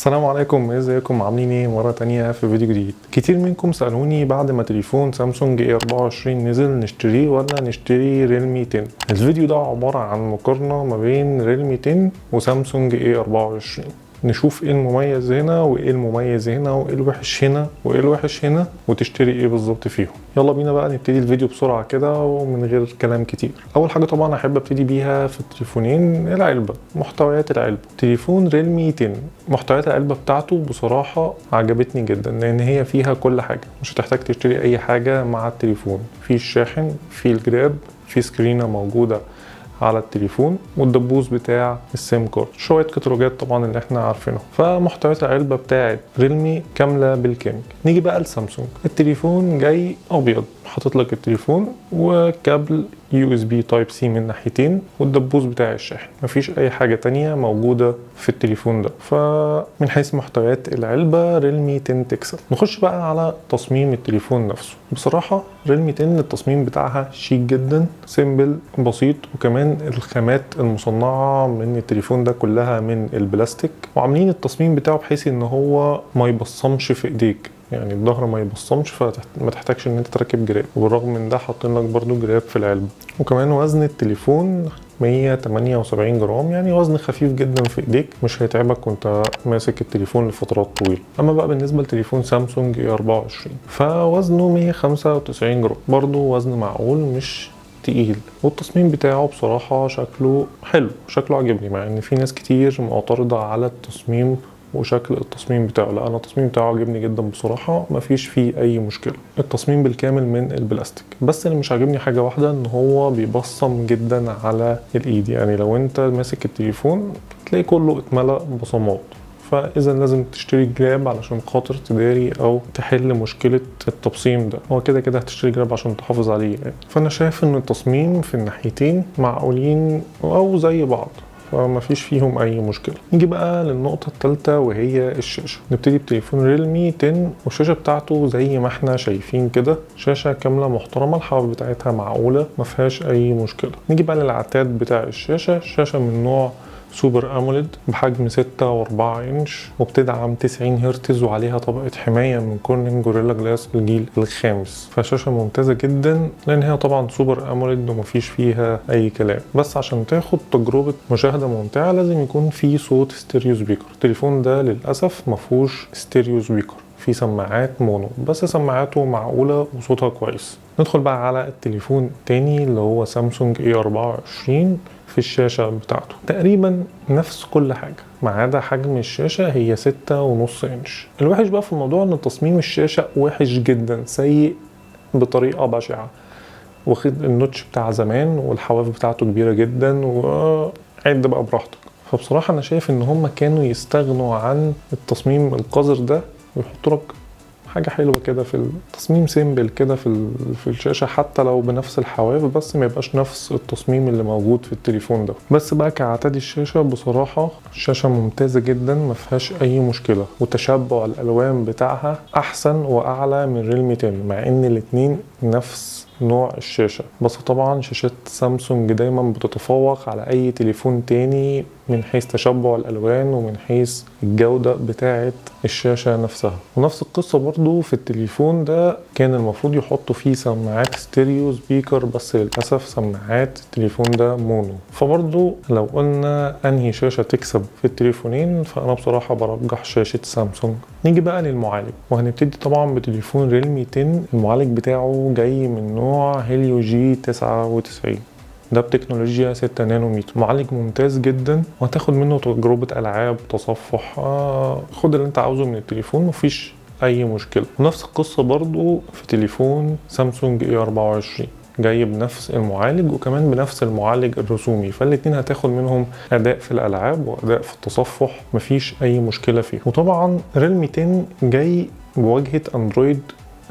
السلام عليكم، ازيكم؟ عاملين ايه؟ مرة تانية في فيديو جديد. كتير منكم سألوني بعد ما تليفون سامسونج A24 نزل نشتريه ولا نشتري ريلمي 10. الفيديو ده عبارة عن مقارنة ما بين ريلمي 10 وسامسونج A24، نشوف ايه المميز هنا وايه المميز هنا وايه الوحش هنا وايه الوحش هنا وتشتري ايه بالظبط فيهم. يلا بينا بقى نبتدي الفيديو بسرعة كده ومن غير كلام كتير. اول حاجة طبعا احب ابتدي بيها في التليفونين العلبة، محتويات العلبة. تليفون ريلمي 10 محتويات العلبة بتاعته بصراحة عجبتني جدا، لان هي فيها كل حاجة، مش هتحتاج تشتري اي حاجة مع التليفون. في الشاحن، في الجراب، في سكرينة موجودة على التليفون، والدبوس بتاع السيم كارد، شويه كتالوجات طبعا اللي احنا عارفينها. فمحتويات العلبه بتاعت ريلمي كامله بالكامل. نيجي بقى لسامسونج. التليفون جاي ابيض، حاطط لك التليفون وكابل USB تايب سي من ناحيتين والدبوس بتاع الشاحن، مفيش اي حاجه تانية موجوده في التليفون ده. فمن حيث محتويات العلبه ريلمي 10 تكسب. نخش بقى على تصميم التليفون نفسه. بصراحه ريلمي 10 التصميم بتاعها شيك جدا، سيمبل بسيط، وكمان الخامات المصنعه من التليفون ده كلها من البلاستيك، وعاملين التصميم بتاعه بحيث ان هو ما يبصمش في ايديك، يعني الظهر ما يبصمش فما تحتاجش ان انت تركب جراب. وبالرغم من ده حاطين لك برضو جراب في العلبه. وكمان وزن التليفون 178 جرام، يعني وزن خفيف جدا في ايديك، مش هيتعبك وانت ماسك التليفون لفترات طويله. اما بقى بالنسبه لتليفون سامسونج A24 فوزنه 195 جرام، برضو وزن معقول مش تقيل. والتصميم بتاعه بصراحه شكله حلو، شكله عجبني، مع ان في ناس كتير معترضه على التصميم وشكل التصميم بتاعه. لا، انا التصميم بتاعه عجبني جدا بصراحه، مفيش فيه اي مشكله. التصميم بالكامل من البلاستيك، بس اللي مش عاجبني حاجه واحده، ان هو بيبصم جدا على الايد. يعني لو انت ماسك التليفون تلاقي كله اتملى بصمات، فاذا لازم تشتري جراب علشان خاطر تداري او تحل مشكله التبصيم ده. هو كده كده هتشتري جراب عشان تحافظ عليه يعني. فانا شايف ان التصميم في الناحيتين معقولين او زي بعض، فما فيش فيهم اي مشكله. نيجي بقى للنقطه الثالثه وهي الشاشه. نبتدي بتليفون ريلمي 10، والشاشه بتاعته زي ما احنا شايفين كده، شاشه كامله محترمه، الحواف بتاعتها معقوله، ما فيهاش اي مشكله. نيجي بقى للعتاد بتاع الشاشه. شاشه من نوع سوبر اموليد بحجم 6.4 انش، وبتدعم 90 هرتز، وعليها طبقة حماية من كورنينج جوريلا جلاس الجيل الخامس. فشاشة ممتازة جدا، لان هي طبعا سوبر اموليد ومفيش فيها اي كلام. بس عشان تاخد تجربة مشاهدة ممتعة لازم يكون في صوت ستيريو سبيكر. التليفون ده للأسف مفهوش ستيريو سبيكر، في سماعات مونو، بس سماعاته معقولة وصوتها كويس. ندخل بقى على التليفون التاني اللي هو سامسونج A24. في الشاشة بتاعته تقريبا نفس كل حاجة ما عدا حجم الشاشة، هي 6.5 انش. الوحش بقى في الموضوع ان تصميم الشاشة وحش جدا، سيء بطريقة بشعة، واخد النوتش بتاع زمان، والحواف بتاعته كبيرة جدا، وعد بقى براحتك. فبصراحة انا شايف ان هم كانوا يستغنوا عن التصميم القذر ده ويحطوا لك حاجه حلوه كده في التصميم، سيمبل كده في الشاشه، حتى لو بنفس الحواف، بس ما يبقاش نفس التصميم اللي موجود في التليفون ده. بس بقى كعتاد الشاشه بصراحه الشاشه ممتازه جدا، ما فيهاش اي مشكله، وتشبع الالوان بتاعها احسن واعلى من ريلمي 10، مع ان الاتنين نفس نوع الشاشة. بس طبعا شاشات سامسونج دايما بتتفوق على اي تليفون تاني من حيث تشبع الالوان ومن حيث الجودة بتاعة الشاشة نفسها. ونفس القصة برضو في التليفون ده، كان المفروض يحطوا فيه سماعات ستيريو سبيكر، بس للأسف سماعات التليفون ده مونو. فبرضو لو قلنا انهي شاشة تكسب في التليفونين، فانا بصراحة برجح شاشة سامسونج. نيجي بقى للمعالج، وهنبتدي طبعا بتليفون ريلمي 10. المعالج بتاعه جاي من نوع هيليو جي 99، ده بتكنولوجيا 6 نانومتر. معالج ممتاز جدا، وهتاخد منه تجربة ألعاب، تصفح، خد اللي انت عاوزه من التليفون، مفيش أي مشكلة. ونفس القصة برضو في تليفون سامسونج A24، جاي بنفس المعالج وكمان بنفس المعالج الرسومي، فالاتنين هتاخد منهم أداء في الألعاب وأداء في التصفح، مفيش أي مشكلة فيه. وطبعا ريلمي 10 جاي بواجهة أندرويد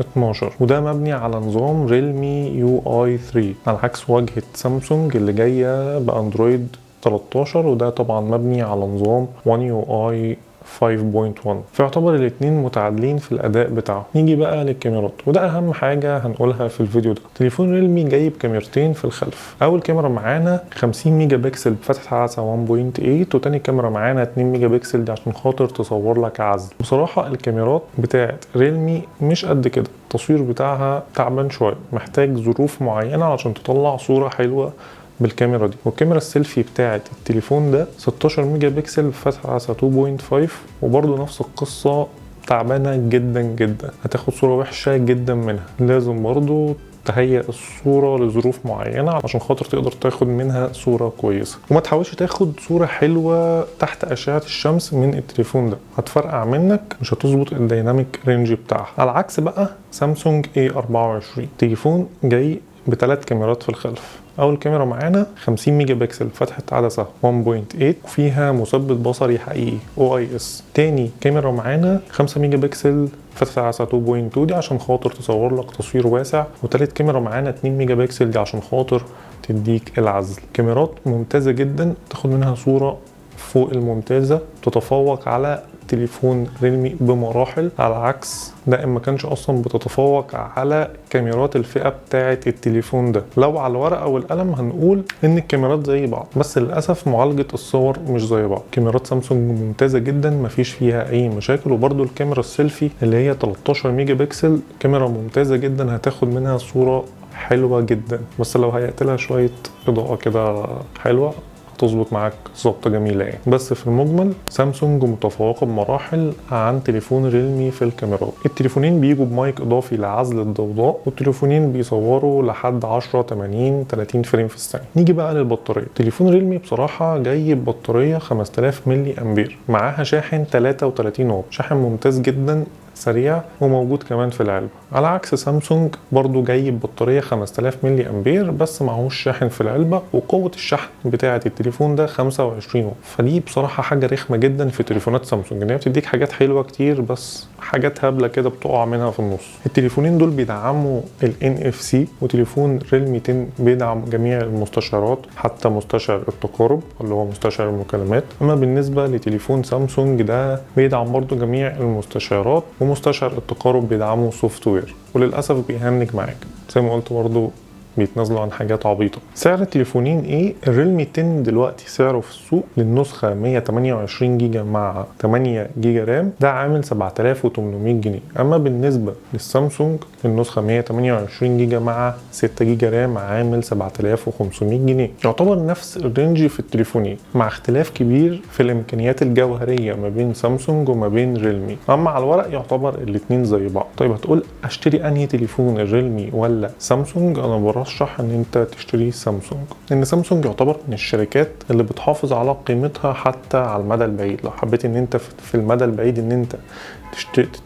12، وده مبني على نظام ريلمي UI 3، على عكس واجهة سامسونج اللي جاية باندرويد 13، وده طبعا مبني على نظام One UI 5.1، فيعتبر الاتنين متعادلين في الاداء بتاعه. نيجي بقى للكاميرات، وده اهم حاجه هنقولها في الفيديو ده. تليفون ريلمي جايب كاميرتين في الخلف. اول كاميرا معانا 50 ميجا بكسل بفتحه عدسه 1.8، وتاني كاميرا معانا 2 ميجا بكسل دي عشان خاطر تصور لك عزل. بصراحه الكاميرات بتاعت ريلمي مش قد كده، التصوير بتاعها تعبان شويه، محتاج ظروف معينه علشان تطلع صوره حلوه بالكاميرا دي. والكاميرا السيلفي بتاعت التليفون ده 16 ميجا بكسل بفتحه عدسه 2.5، وبرضه نفس القصه، تعبانه جدا جدا، هتاخد صوره وحشه جدا منها. لازم برضه تهيئ الصورة لظروف معينة عشان خاطر تقدر تاخد منها صورة كويسة، وما تحاولش تاخد صورة حلوة تحت أشعة الشمس من التليفون ده، هتفرقع منك، مش هتظبط الديناميك رينج بتاعها. على عكس بقى سامسونج A24، تليفون جاي بثلاث كاميرات في الخلف. اول كاميرا معانا 50 ميجا بكسل فتحة عدسة 1.8 وفيها مثبت بصري حقيقي OIS. تاني كاميرا معانا 5 ميجا بكسل فتحة عدسة 2.2 دي عشان خاطر تصور لك تصوير واسع. وتالت كاميرا معانا 2 ميجا بكسل دي عشان خاطر تديك العزل. كاميرات ممتازة جدا، تاخد منها صورة فوق الممتازة، تتفوق على تليفون ريلمي بمراحل، على عكس ده ما كانش اصلا بتتفوق على كاميرات الفئه بتاعه التليفون ده. لو على الورقه والقلم هنقول ان الكاميرات زي بعض، بس للاسف معالجه الصور مش زي بعض. كاميرات سامسونج ممتازه جدا، مفيش فيها اي مشاكل. وبرده الكاميرا السيلفي اللي هي 13 ميجا بكسل كاميرا ممتازه جدا، هتاخد منها صوره حلوه جدا، بس لو هيأت لها شويه اضاءه كده حلوه تظبط معاك ظبطه جميله يعني. بس في المجمل سامسونج متفوقه بمراحل عن تليفون ريلمي في الكاميرات. التليفونين بيجوا بمايك اضافي لعزل الضوضاء، والتليفونين بيصوروا لحد 10 80 30 فريم في الثانيه. نيجي بقى للبطاريه. تليفون ريلمي بصراحه جاي ببطاريه 5000 ملي امبير، معاها شاحن 33 واط، شاحن ممتاز جدا سريع وموجود كمان في العلبة. على عكس سامسونج برضو جاي ببطارية 5000 ملي امبير بس معهوش شاحن في العلبة، وقوة الشحن بتاعة التليفون ده 25 واط. فدي بصراحة حاجة رخمة جدا في تليفونات سامسونج، ان هي بتديك حاجات حلوة كتير بس حاجات هبلة كده بتقع منها في النص. التليفونين دول بيدعموا ال NFC، وتليفون ريلمي 10 بيدعم جميع المستشعرات حتى مستشعر التقارب اللي هو مستشعر المكالمات. اما بالنسبة لتليفون سامسونج ده بيدعم برضو جميع المستشعرات، ومستشعر التقارب بيدعمه سوفت وير، وللاسف بيهنج معاك زي ما قلت برضو بيتنازلوا عن حاجات عبيطه. سعر التليفونين ايه؟ الريلمي 10 دلوقتي سعره في السوق للنسخه 128 جيجا مع 8 جيجا رام ده عامل 7800 جنيه. اما بالنسبه للسامسونج النسخه 128 جيجا مع 6 جيجا رام عامل 7500 جنيه. يعتبر نفس الرينج في التليفونين مع اختلاف كبير في الامكانيات الجوهريه ما بين سامسونج وما بين ريلمي. اما على الورق يعتبر الاثنين زي بعض. طيب هتقول اشتري انهي تليفون، الريلمي ولا سامسونج؟ انا برشح ان انت تشتري سامسونج، لان سامسونج يعتبر من الشركات اللي بتحافظ على قيمتها حتى على المدى البعيد. لو حبيت ان انت في المدى البعيد ان انت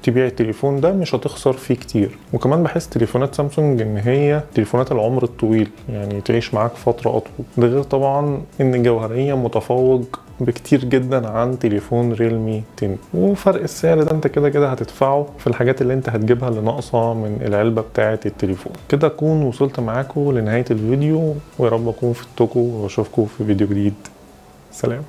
تبيع التليفون ده مش هتخسر فيه كتير. وكمان بحس تليفونات سامسونج ان هي تليفونات العمر الطويل، يعني تعيش معاك فترة اطول. ده غير طبعا ان جوهريا متفوق بكتير جدا عن تليفون ريلمي 10. وفرق السعر ده انت كده كده هتدفعه في الحاجات اللي انت هتجيبها اللي ناقصه من العلبه بتاعه التليفون. كده اكون وصلت معاكم لنهايه الفيديو، ويا رب اكون فدتكم واشوفكم في فيديو جديد. سلام.